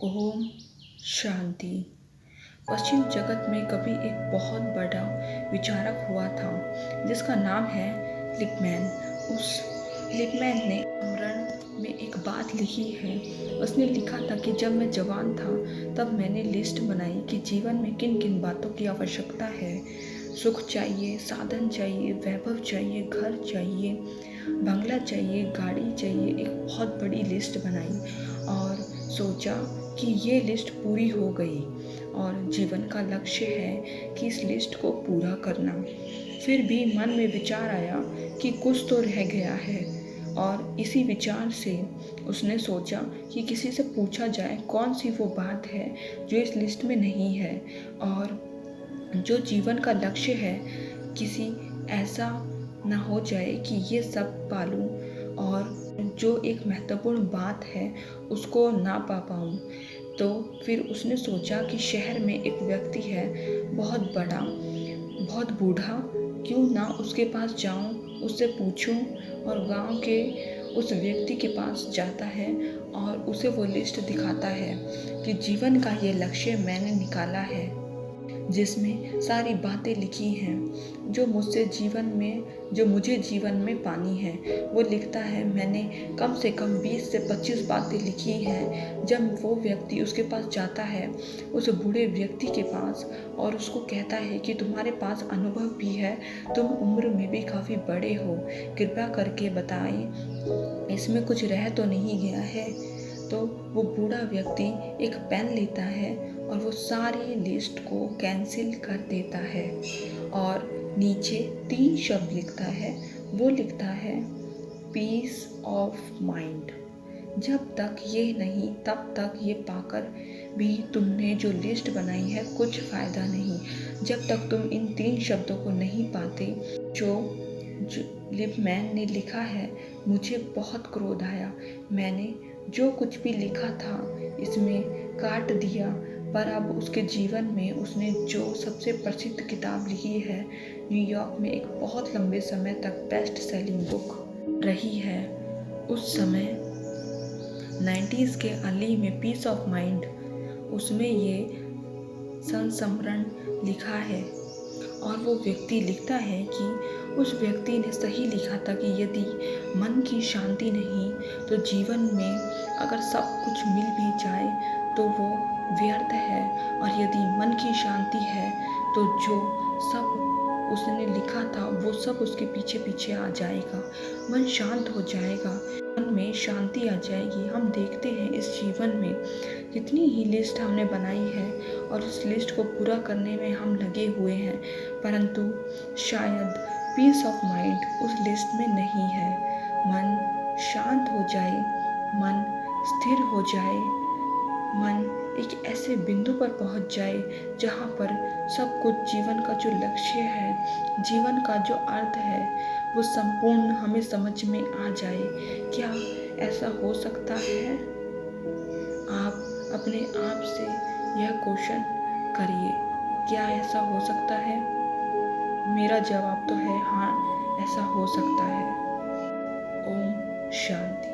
ओम शांति। पश्चिम जगत में कभी एक बहुत बड़ा विचारक हुआ था जिसका नाम है लिपमैन। उस लिपमैन ने स्मरण में एक बात लिखी है। उसने लिखा था कि जब मैं जवान था तब मैंने लिस्ट बनाई कि जीवन में किन किन बातों की आवश्यकता है। सुख चाहिए, साधन चाहिए, वैभव चाहिए, घर चाहिए, बंगला चाहिए, गाड़ी चाहिए। एक बहुत बड़ी लिस्ट बनाई और सोचा कि ये लिस्ट पूरी हो गई और जीवन का लक्ष्य है कि इस लिस्ट को पूरा करना। फिर भी मन में विचार आया कि कुछ तो रह गया है और इसी विचार से उसने सोचा कि किसी से पूछा जाए कौन सी वो बात है जो इस लिस्ट में नहीं है और जो जीवन का लक्ष्य है किसी ऐसा ना हो जाए कि ये सब पालूं और जो एक महत्वपूर्ण बात है उसको ना पा पाऊँ। तो फिर उसने सोचा कि शहर में एक व्यक्ति है बहुत बड़ा, बहुत बूढ़ा, क्यों ना उसके पास जाऊं, उससे पूछूं। और गांव के उस व्यक्ति के पास जाता है और उसे वो लिस्ट दिखाता है कि जीवन का ये लक्ष्य मैंने निकाला है, जिसमें सारी बातें लिखी हैं जो मुझे जीवन में पानी है। वो लिखता है मैंने कम से कम 20 से 25 बातें लिखी हैं। जब वो व्यक्ति उसके पास जाता है, उस बूढ़े व्यक्ति के पास, और उसको कहता है कि तुम्हारे पास अनुभव भी है, तुम उम्र में भी काफ़ी बड़े हो, कृपया करके बताएं इसमें कुछ रह तो नहीं गया है। तो वो बूढ़ा व्यक्ति एक पेन लेता है और वो सारी लिस्ट को कैंसिल कर देता है और नीचे 3 शब्द लिखता है। वो लिखता है पीस ऑफ माइंड। जब तक ये नहीं तब तक ये पाकर भी तुमने जो लिस्ट बनाई है कुछ फ़ायदा नहीं। जब तक तुम इन 3 शब्दों को नहीं पाते जो लिपमैन ने लिखा है, मुझे बहुत क्रोध आया। मैंने जो कुछ भी लिखा था इसमें काट दिया, पर अब उसके जीवन में उसने जो सबसे प्रसिद्ध किताब लिखी है, न्यूयॉर्क में एक बहुत लंबे समय तक बेस्ट सेलिंग बुक रही है। उस समय 90s के अर्ली में पीस ऑफ माइंड, उसमें ये संस्मरण लिखा है। और वो व्यक्ति लिखता है कि उस व्यक्ति ने सही लिखा था कि यदि मन की शांति नहीं तो जीवन में अगर सब कुछ मिल भी जाए तो वो व्यर्थ है, और यदि मन की शांति है तो जो सब उसने लिखा था वो सब उसके पीछे पीछे आ जाएगा। मन शांत हो जाएगा, मन में शांति आ जाएगी। हम देखते हैं इस जीवन में कितनी ही लिस्ट हमने बनाई है और उस लिस्ट को पूरा करने में हम लगे हुए हैं, परंतु शायद पीस ऑफ माइंड उस लिस्ट में नहीं है। मन शांत हो जाए, मन स्थिर हो जाए, मन एक ऐसे बिंदु पर पहुंच जाए जहां पर सब कुछ, जीवन का जो लक्ष्य है, जीवन का जो अर्थ है, वो संपूर्ण हमें समझ में आ जाए। क्या ऐसा हो सकता है? आप अपने आप से यह क्वेश्चन करिए, क्या ऐसा हो सकता है? मेरा जवाब तो है हाँ, ऐसा हो सकता है। ओम शांति।